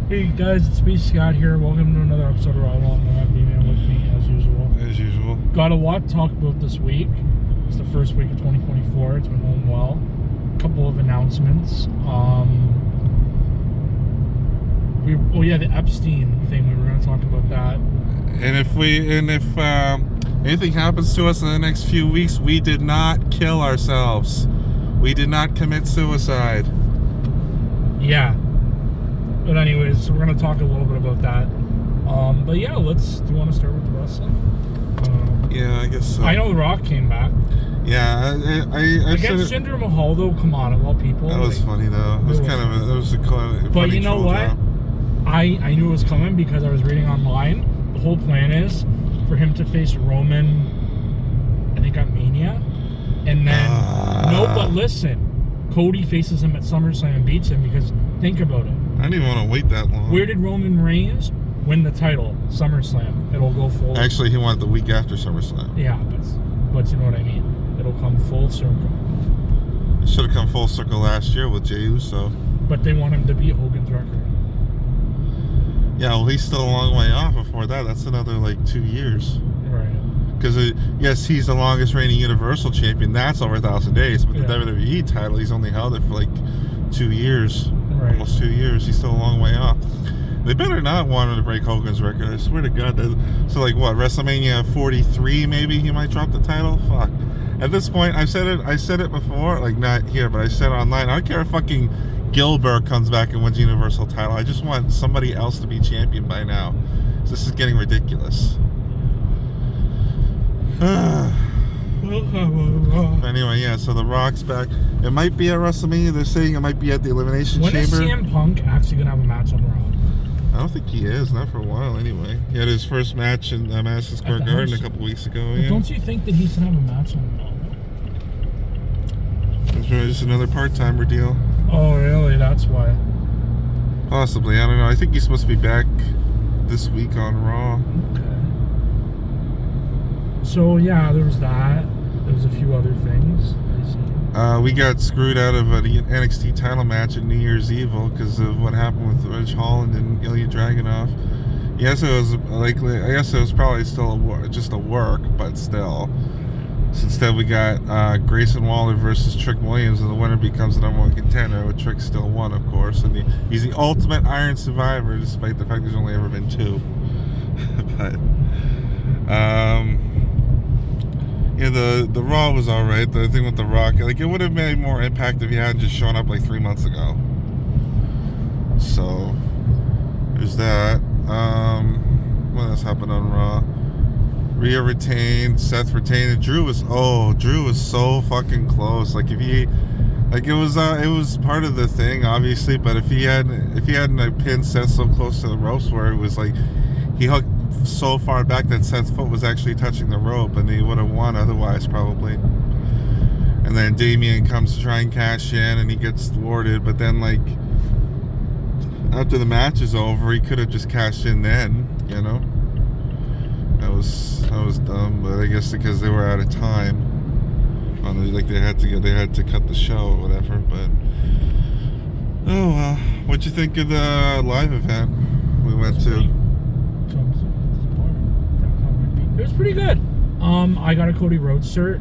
Hey guys, it's me, Scott here. Welcome to another episode of Raw Long. I have D-Man with me as usual. As usual. Got a lot to talk about this week. It's the first week of 2024. It's been going well. A couple of announcements. The Epstein thing. We were going to talk about that. And if anything happens to us in the next few weeks, we did not kill ourselves. We did not commit suicide. Yeah. But anyways, so we're going to talk a little bit about that. Do you want to start with the wrestling? Yeah, I guess so. I know The Rock came back. Yeah, I Against Jinder Mahal, though, come on, of all people. That was funny, though. It was a funny But you know what? job. I knew it was coming because I was reading online. The whole plan is for him to face Roman, I think, at Mania. And then, no, but listen, Cody faces him at SummerSlam and beats him because, think about it. I didn't even want to wait that long. Where did Roman Reigns win the title? SummerSlam. It'll go full. Actually, he won it the week after SummerSlam. Yeah, but you know what I mean. It'll come full circle. It should have come full circle last year with Jey Uso. But they want him to beat Hogan's record. Yeah, well, he's still a long way off before that. That's another, 2 years. Right. Because, yes, he's the longest reigning Universal Champion. That's over 1,000 days. But the WWE title, he's only held it for, 2 years. Right. Almost 2 years. He's still a long way off. They better not want him to break Hogan's record. I swear to God. So, WrestleMania 43, maybe he might drop the title? Fuck. At this point, I said it before. Not here, but I said it online. I don't care if fucking Gilbert comes back and wins Universal title. I just want somebody else to be champion by now. So this is getting ridiculous. Anyway, yeah, so The Rock's back. It might be at WrestleMania. They're saying it might be at the Elimination When Chamber. is CM Punk actually going to have a match on Raw? I don't think he is. Not for a while, anyway. He had his first match in Madison Square Garden a couple weeks ago. But yeah. don't you think that he's going to have a match on Raw? It's really just another part-timer deal. Oh, really? That's why. Possibly. I don't know. I think he's supposed to be back this week on Raw. Okay. So, yeah, there was that. There was a few other things. We got screwed out of an NXT title match at New Year's Evil because of what happened with Ridge Holland and Ilya Dragunov. Yes, it was likely. I guess it was probably still just a work, but still. So instead, we got Grayson Waller versus Trick Williams, and the winner becomes the #1 contender, with Trick still won, of course. And he's the ultimate Iron Survivor, despite the fact there's only ever been 2. But yeah, the Raw was alright. The thing with The Rock, it would have made more impact if he hadn't just shown up 3 months ago. So there's that. What else happened on Raw? Rhea retained, Seth retained, and Drew was so fucking close. It was part of the thing, obviously, but if he hadn't pinned Seth so close to the ropes where it was he hooked so far back that Seth's foot was actually touching the rope, and he would have won otherwise, probably. And then Damian comes to try and cash in, and he gets thwarted, but then after the match is over, he could have just cashed in then, you know. That was dumb, but I guess because they were out of time, they had to cut the show or whatever. But oh well, what'd you think of the live event we went to? It was pretty good. I got a Cody Rhodes shirt.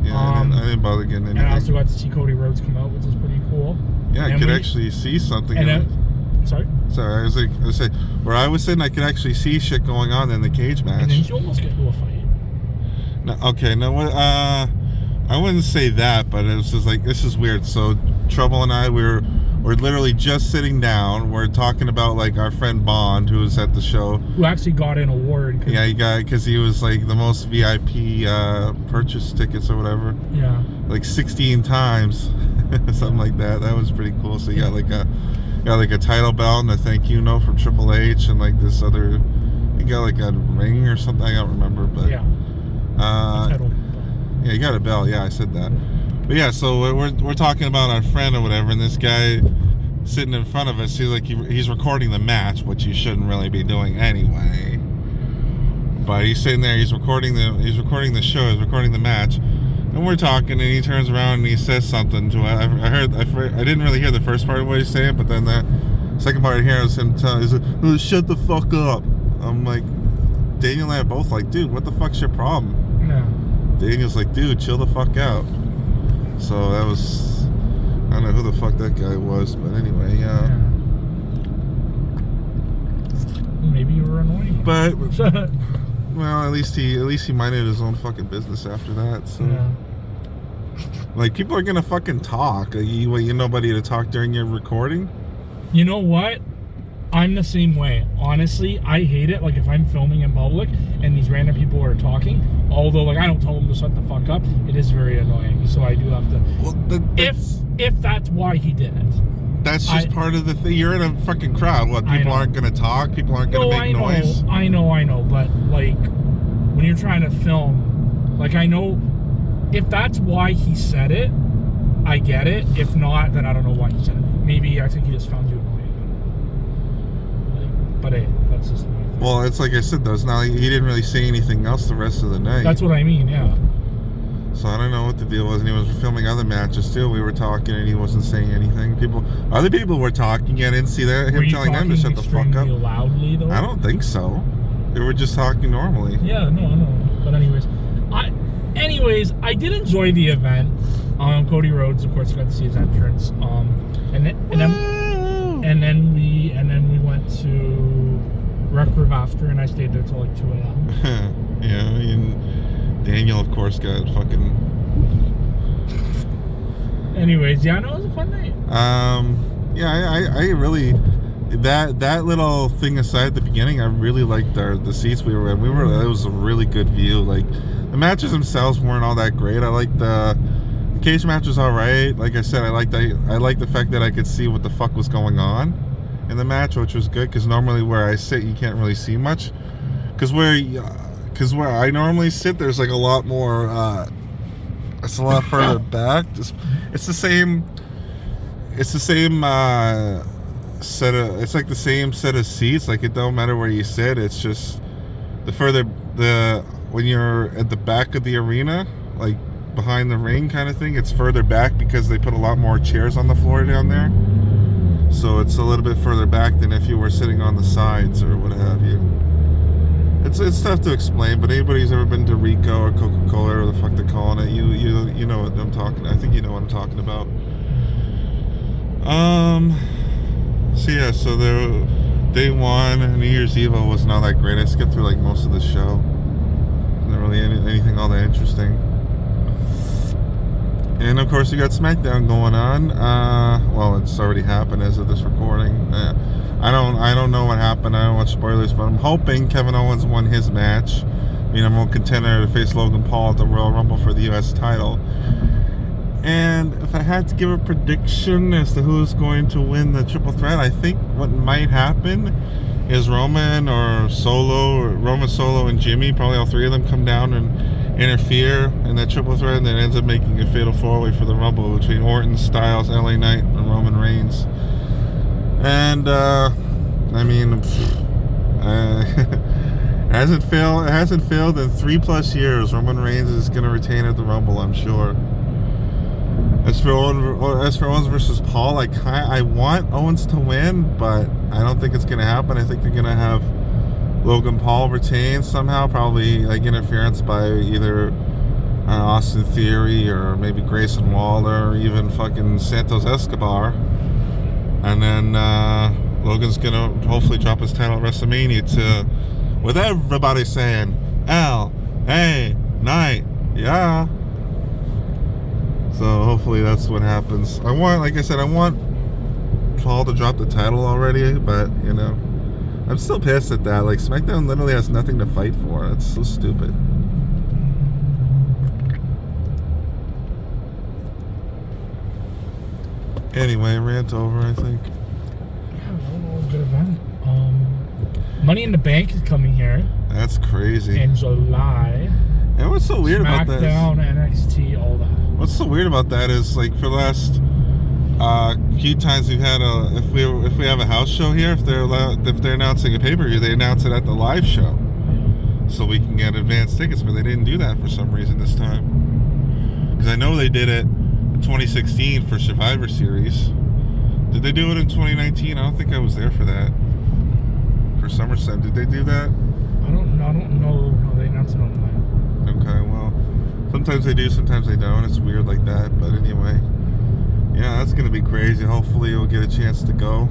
Yeah, I didn't bother getting anything. And I also got to see Cody Rhodes come out, which is pretty cool. Yeah, I could actually see something. Sorry, I was saying, where I was sitting, I could actually see shit going on in the cage match. And then you almost get into a fight. I wouldn't say that, but it was just this is weird. So Trouble and I, we're literally just sitting down. We're talking about our friend Bond, who was at the show, who actually got an award. Yeah, because he was the most VIP purchase tickets or whatever. Yeah. 16 times, something like that. That was pretty cool. So you got a title belt and a thank you note from Triple H, and this other, you got a ring or something. I don't remember, but yeah. Title. Yeah, you got a belt. Yeah, I said that. But yeah, so we're talking about our friend or whatever, and this guy sitting in front of us, he's recording the match, which he shouldn't really be doing anyway. But he's sitting there, he's recording the show, he's recording the match, and we're talking, and he turns around and he says something to us. I didn't really hear the first part of what he's saying, but then Second part here is him telling, he's like, oh, shut the fuck up. I'm like, Daniel and I are both like, dude, what the fuck's your problem? Yeah. Daniel's like, dude, chill the fuck out. So that was, I don't know who the fuck that guy was, but anyway, yeah. Maybe you were annoying. But well, at least he minded his own fucking business after that. So yeah. like, people are gonna fucking talk. Like, you nobody to talk during your recording. You know what? I'm the same way. Honestly, I hate it. Like, if I'm filming in public and these random people are talking, although, like, I don't tell them to shut the fuck up, it is very annoying. So I do have to. Well, if that's why he did it. That's just part of the thing. You're in a fucking crowd. What, people aren't gonna talk? People aren't gonna make noise? I know. But, like, when you're trying to film, like, I know if that's why he said it, I get it. If not, then I don't know why he said it. Maybe I think he just found you annoying. But hey, that's just my thing. Well, it's like I said, though. It's not like he didn't really say anything else the rest of the night. That's what I mean, yeah. So I don't know what the deal was. And he was filming other matches too. We were talking, and he wasn't saying anything. Other people were talking. I didn't see that. Him telling them to shut the fuck up. Loudly, though? I don't think so. They were just talking normally. Yeah, no. But anyways, I did enjoy the event. Cody Rhodes, of course, got to see his entrance. And then we went to Rec Room after, and I stayed there till like 2 a.m. Yeah, and Daniel, of course, got fucking. Anyways, yeah, no, it was a fun night. Yeah, I really, that little thing aside at the beginning, I really liked the seats we were in. It was a really good view. Like, the matches themselves weren't all that great. I liked the cage match was all right. Like I said, I liked the fact that I could see what the fuck was going on in the match, which was good, because normally where I sit, you can't really see much. Because where I normally sit, there's like a lot more. It's a lot further back. It's the same set of. It's like the same set of seats. Like, it don't matter where you sit. It's just when you're at the back of the arena, like behind the ring kind of thing, it's further back because they put a lot more chairs on the floor down there. So it's a little bit further back than if you were sitting on the sides or what have you. It's tough to explain, but anybody who's ever been to Rico or Coca-Cola or the fuck they're calling it, you know what I'm talking. I think you know what I'm talking about. So yeah, so day one, New Year's Eve wasn't all that great. I skipped through like most of the show. Not really anything all that interesting. And of course, we got SmackDown going on. Well, it's already happened as of this recording. I don't know what happened. I don't watch spoilers, but I'm hoping Kevin Owens won his match. Number one contender to face Logan Paul at the Royal Rumble for the U.S. title. And if I had to give a prediction as to who's going to win the triple threat, I think what might happen is Roman, Solo, and Jimmy. Probably all three of them come down and interfere in that triple threat, and then ends up making a fatal four-way for the Rumble between Orton, Styles, LA Knight, and Roman Reigns. And I mean, it hasn't failed in 3+ years. Roman Reigns is going to retain at the Rumble, I'm sure. As for Owens versus Paul, I want Owens to win, but I don't think it's going to happen. I think they're going to have Logan Paul retain somehow, probably like interference by either Austin Theory or maybe Grayson Waller or even fucking Santos Escobar. And then Logan's going to hopefully drop his title at WrestleMania with everybody saying, L.A. Knight, yeah. So hopefully that's what happens. Like I said, I want Paul to drop the title already, but, I'm still pissed at that. Like, SmackDown literally has nothing to fight for. It's so stupid. Anyway, rant over, I think. Yeah, good event. Money in the Bank is coming here. That's crazy. In July. And what's so weird about that? SmackDown, NXT, all that. What's so weird about that is, like, for the last few times we've had if we have a house show here, if they're announcing a pay-per-view, they announce it at the live show, so we can get advance tickets. But they didn't do that for some reason this time. Because I know they did it in 2016 for Survivor Series. Did they do it in 2019? I don't think I was there for that. For Somerset, did they do that? I don't know. No, they announced it online. Okay, well, sometimes they do, sometimes they don't. It's weird like that. But anyway, yeah, that's gonna be crazy. Hopefully, you'll get a chance to go.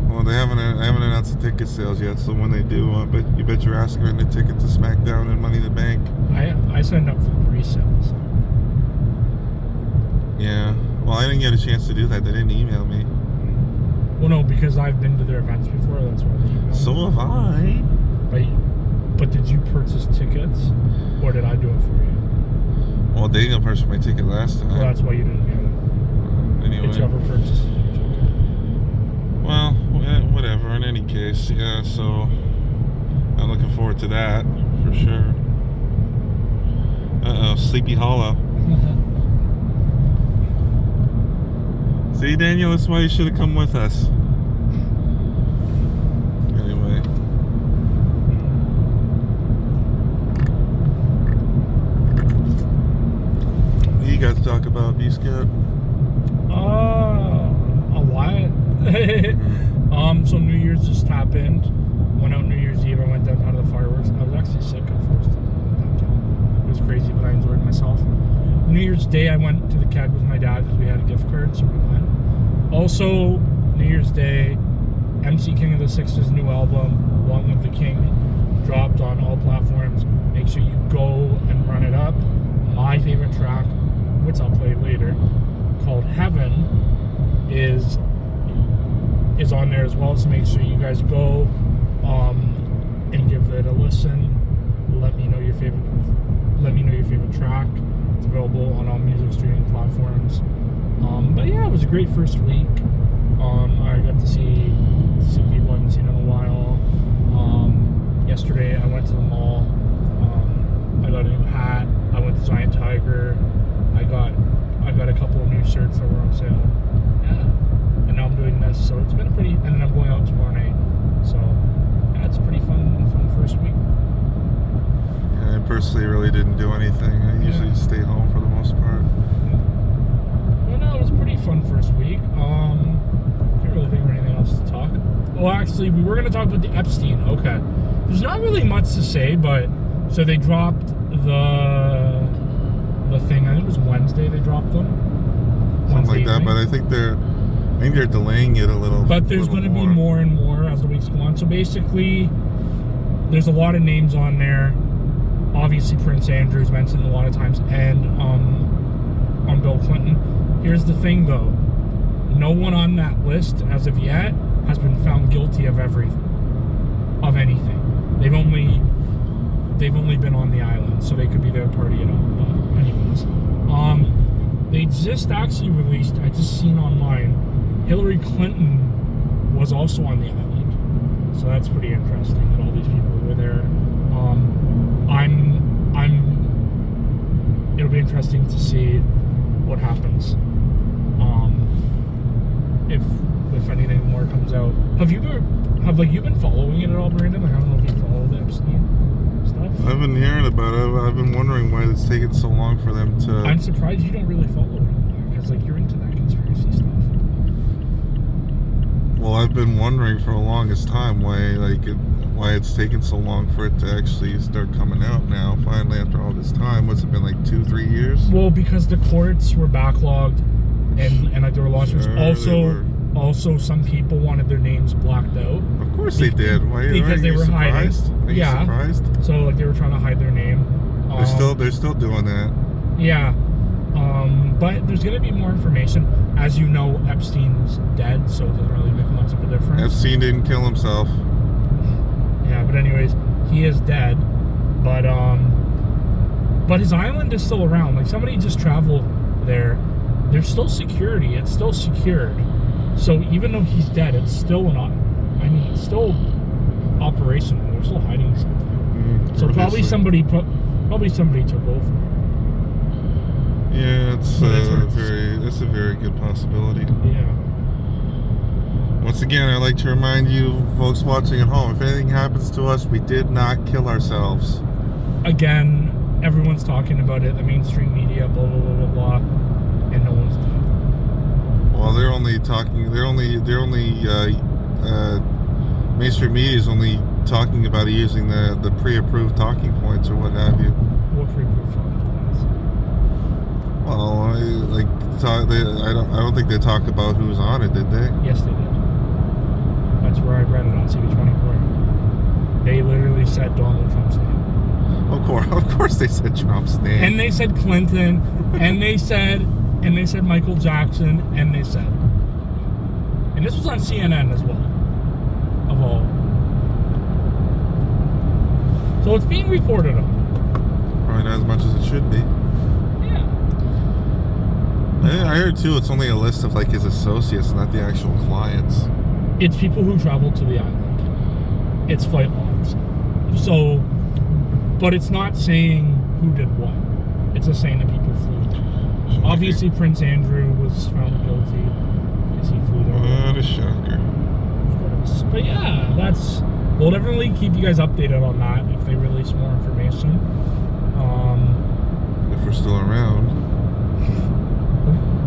Well, they haven't announced the ticket sales yet. So when they do, but you bet your ass going to ticket to SmackDown and Money in the Bank. I signed up for the pre-sales. Yeah. Well, I didn't get a chance to do that. They didn't email me. Well, no, because I've been to their events before. That's why they emailed me. So have I. But did you purchase tickets, or did I do it for you? Well, Daniel purchased my ticket last time. Well, that's why you didn't get it. Anyway. Did you ever purchase a ticket? Well, whatever. In any case, yeah. So I'm looking forward to that for sure. Sleepy Hollow. See, Daniel, that's why you should have come with us. Anyway. What do you got to talk about, B-Scout? A lot. So New Year's just happened. Went out New Year's Eve. I went downtown to the fireworks. I was actually sick at first. It was crazy, but I enjoyed myself. New Year's Day, I went to the keg with my dad because we had a gift card, so we went. Also, New Year's Day, MC King of the Six's new album, Along with the King, dropped on all platforms. Make sure you go and run it up. My favorite track, which I'll play later, called Heaven, is on there as well. So make sure you guys go and give it a listen. Let me know your favorite track. It's available on all music streaming platforms. But yeah, it was a great first week. I got to see people I haven't seen in a while. Yesterday I went to the mall. I got a new hat. I went to Giant Tiger. I got a couple of new shirts that were on sale. Yeah. And now I'm doing this, so it's been and then I'm going out tomorrow night. So yeah, it's a pretty fun first week. I personally really didn't do anything. I usually just stay home for the most part. Well, no, it was a pretty fun first week. Can't really think of anything else to talk. Well, actually, we were going to talk about the Epstein. Okay. There's not really much to say, but so they dropped the thing. I think it was Wednesday they dropped them. Something like that, but I think they're delaying it a little. But there's going to be more and more as the weeks go on. So basically, there's a lot of names on there. Obviously, Prince Andrew's mentioned a lot of times, and on Bill Clinton. Here's the thing, though: no one on that list, as of yet, has been found guilty of anything. They've only been on the island, so they could be there partying up. But anyways, they just actually released. I just seen online, Hillary Clinton was also on the island, so that's pretty interesting that all these people were there. It'll be interesting to see what happens. If anything more comes out. Have you been following it at all, Brandon? Like, I don't know if you follow the Epstein stuff. I've been hearing about it. I've been wondering why it's taken so long for them to. I'm surprised you don't really follow it because like you're into that conspiracy stuff. Well, I've been wondering for the longest time why it's taken so long for it to actually start coming out now. Finally, after all this time, what's it been, like 2-3 years? Well, because the courts were backlogged, and like there were lawsuits. Also, some people wanted their names blacked out. Of course they did. Why? Because they were hiding. Are you surprised? So like they were trying to hide their name. They're still doing that. Yeah. But there's going to be more information. As you know, Epstein's dead, so it doesn't really make much of a difference. Epstein didn't kill himself. Yeah, but anyways, he is dead. But his island is still around. Like, somebody just traveled there. There's still security. It's still secured. So even though he's dead, it's still it's still operational. They're still hiding something. So probably somebody took over. Yeah, that's a very good possibility. Yeah. Once again, I'd like to remind you folks watching at home, if anything happens to us, we did not kill ourselves. Again, everyone's talking about it, the mainstream media, blah, blah, blah, blah, blah, and no one's doing it. only talking. They're only. Mainstream media is only talking about it using the pre-approved talking points or what have you. What pre-approved talking points? Well, I don't think they talk about who's on it, did they? Yes, they did. That's where I read it on CB24. They literally said Donald Trump's name. Of course, they said Trump's name. And they said Clinton, and they said Michael Jackson, and they said, and this was on CNN as well, of all. So it's being reported on. Probably not as much as it should be. Yeah. I heard too. It's only a list of like his associates, not the actual clients. It's people who travel to the island. It's flight logs. So, but it's not saying who did what. It's just saying that people flew. Obviously, Prince Andrew was found guilty because he flew there. What a shocker. Of course. But yeah, we'll definitely keep you guys updated on that if they release more information. If we're still around.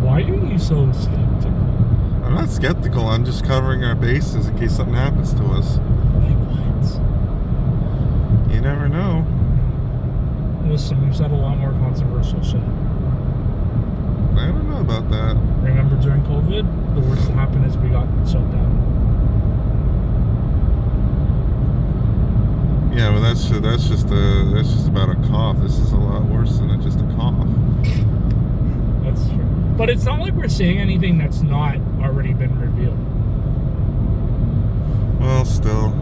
Why are you so skeptical? I'm not skeptical. I'm just covering our bases in case something happens to us. Like what? You never know. Listen, we've said a lot more controversial shit. I don't know about that. Remember during COVID, the worst that happened is we got shut down. Yeah, but that's just about a cough. This is a lot worse than just a cough. That's true. But it's not like we're saying anything that's not already been revealed. Well, still,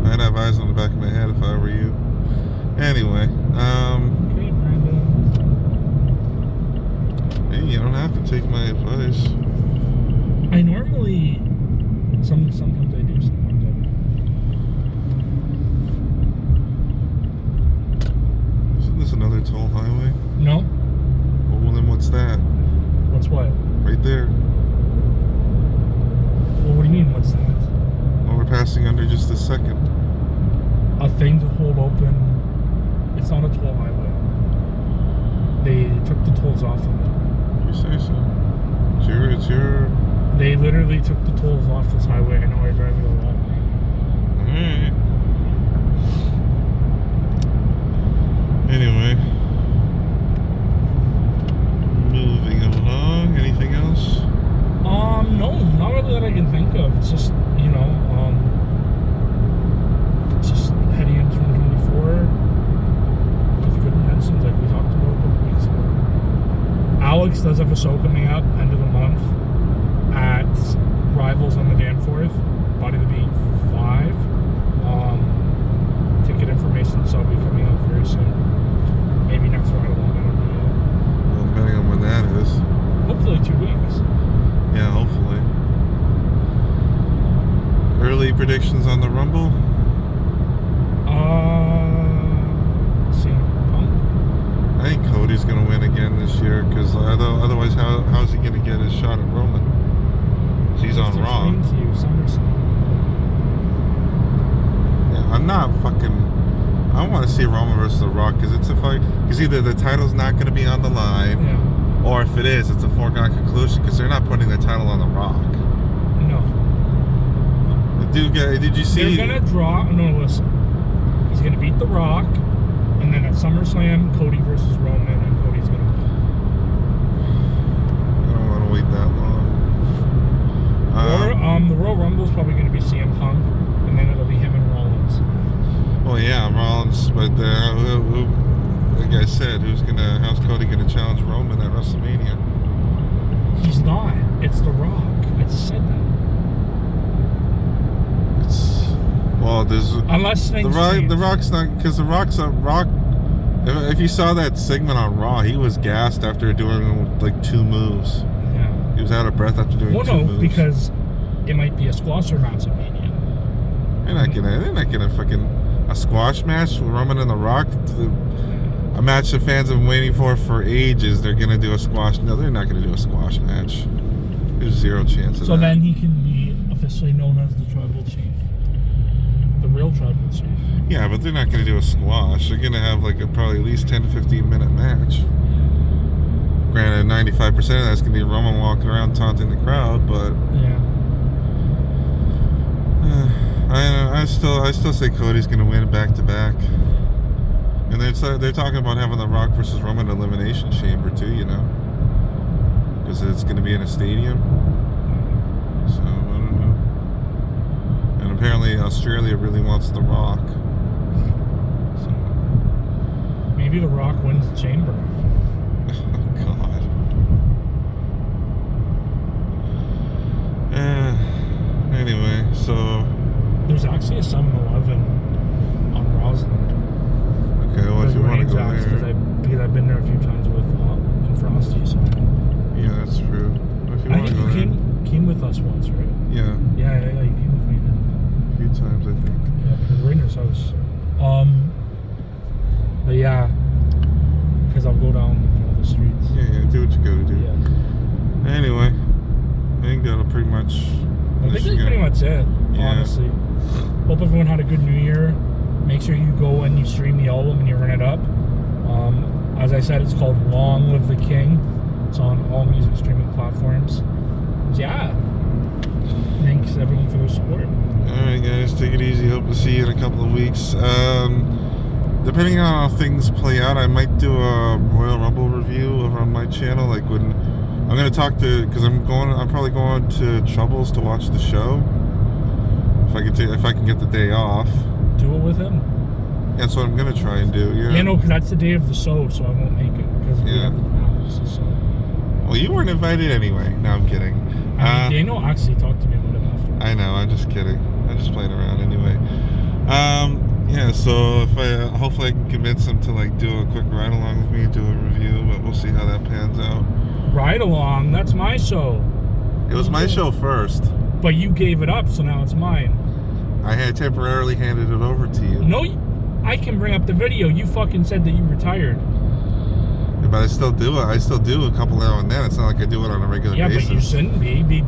I'd have eyes on the back of my head if I were you. Anyway, Okay, Brandon. hey, you don't have to take my advice. I normally, sometimes I do, sometimes I don't. Isn't this another toll highway? No? Well, then what's that? What's what? Right there. Well, what do you mean, what's that? Well, we're passing under just a second. A thing to hold open. It's not a toll highway. They took the tolls off of it. You say so. It's your. They literally took the tolls off this highway, and now I drive it a lot. Alright. Anyway. Moving along. Anything else? No, not really that I can think of. It's just, just heading into 2024 with good intentions, like we talked about a couple weeks ago. Alex does have a show coming up end of the month at Rivals on the Danforth, Body of the Beat 5. Ticket information will be coming out very soon. Maybe next ride along, I don't know yet. Well, depending on when that is. Hopefully 2 weeks. Yeah, hopefully. Early predictions on the Rumble? CM Punk. I think Cody's going to win again this year, because otherwise, how's he going to get his shot at Roman? He's on Raw. Yeah, I'm not fucking. I want to see Roman versus The Rock, because it's a fight. Because either the title's not going to be on the line, Yeah. or if it is, it's a foregone conclusion, because they're not putting the title on The Rock. No. Did you see? They're gonna draw. No, listen. He's gonna beat The Rock, and then at SummerSlam, Cody versus Roman, and Cody's gonna win. I don't want to wait that long. Or the Royal Rumble's probably gonna be CM Punk, and then it'll be him and Rollins. Well, yeah, Rollins, but like I said, how's Cody gonna challenge Roman at WrestleMania? He's not. It's The Rock. I just said that. Well, there's unless things change. The Rock's not, because The Rock's a Rock. If you saw that segment on Raw, he was gassed after doing like 2 moves. Yeah. He was out of breath after doing 2 moves. Because it might be a squasher match at Mania. They're not gonna fucking a squash match with Roman and The Rock. A match that fans have been waiting for ages. They're gonna do a squash. No, they're not gonna do a squash match. There's 0 chance of that. So then he can be officially known as the Tribal Chief. The real Tribal Chief. Yeah, but they're not going to do a squash. They're going to have like probably at least 10 to 15 minute match. Granted, 95% of that's gonna be Roman walking around taunting the crowd, but Yeah. I still say Cody's gonna win back to back. And they're talking about having the Rock versus Roman Elimination Chamber too, you know, because it's gonna be in a stadium. So I don't know. And apparently Australia really wants the Rock. So. Maybe the Rock wins the chamber. Oh God. Anyway, so. There's actually a 7-Eleven on Roslyn. Okay, well if you want to go there. Because I've been there a few times with in Frosty, so. Yeah, that's true. If you I want to think go you there. came with us once, right? Yeah, Yeah, you came with me then. a few times I think. Yeah, because we're in his house. But yeah, because I'll go down the streets. Yeah, do what you gotta do. Yeah. Anyway, I think that'll pretty much. I think that's pretty much it, Yeah. honestly. Hope everyone had a good New Year. Make sure you go and you stream the album and you run it up. As I said, it's called Long Live the King. It's on all music streaming platforms. Yeah. Thanks everyone for their support. Alright guys, take it easy. Hope to see you in a couple of weeks. Depending on how things play out, I might do a Royal Rumble review over on my channel. Like when I'm gonna talk to, because I'm probably going to Troubles to watch the show. If I can get the day off. Do it with him. That's what I'm gonna try and do. Yeah. Yeah, no, because that's the day of the show, so I won't make it because we Yeah. have the house. So. Well, you weren't invited anyway. No, I'm kidding. I mean, Dano actually talked to me about it after. I know. I'm just kidding. I'm just playing around anyway. Yeah. So hopefully I can convince him to like do a quick ride along with me, do a review, but we'll see how that pans out. Ride along. That's my show. It was my show first. But you gave it up, so now it's mine. I had temporarily handed it over to you. No, I can bring up the video. You fucking said that you retired. Yeah, but I still do it. I still do a couple now and then. It's not like I do it on a regular basis. Yeah, but you shouldn't be.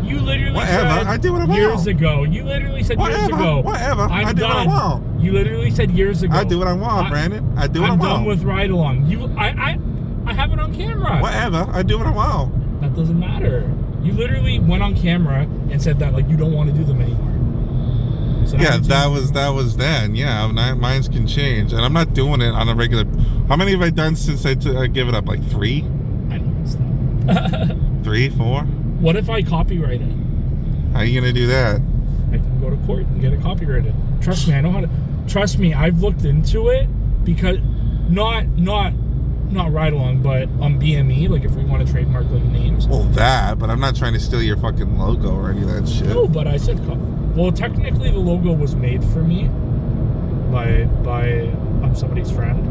You literally Whatever. said I do what I want. years ago. You literally said years ago. Whatever. I'm I do what I done. want. You literally said years ago. I do what I want, Brandon. I do what I I'm want. done with ride along. I have it on camera. Whatever. I do what I want. That doesn't matter. You literally went on camera and said that like you don't want to do them anymore. So Yeah, that was then. Yeah, minds can change, and I'm not doing it on a regular. How many have I done since I give it up? Like 3? I know. Stop. 3, 4? What if I copyright it? How are you gonna do that? I can go to court and get it copyrighted. Trust me, I know how to. Trust me, I've looked into it because not ride along, but on BME. Like if we want to trademark like names. Well, that, but I'm not trying to steal your fucking logo or any of that shit. No, but I said. Well, technically, the logo was made for me by somebody's friend.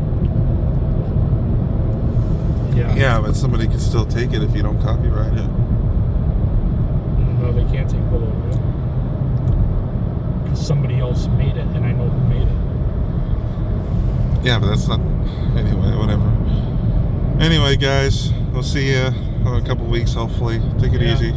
Yeah. Yeah, but somebody can still take it if you don't copyright it. No, they can't take the logo because somebody else made it, and I know who made it. Yeah, but that's not. Anyway, whatever. Anyway, guys, we'll see you in a couple weeks. Hopefully, take it Yeah. easy.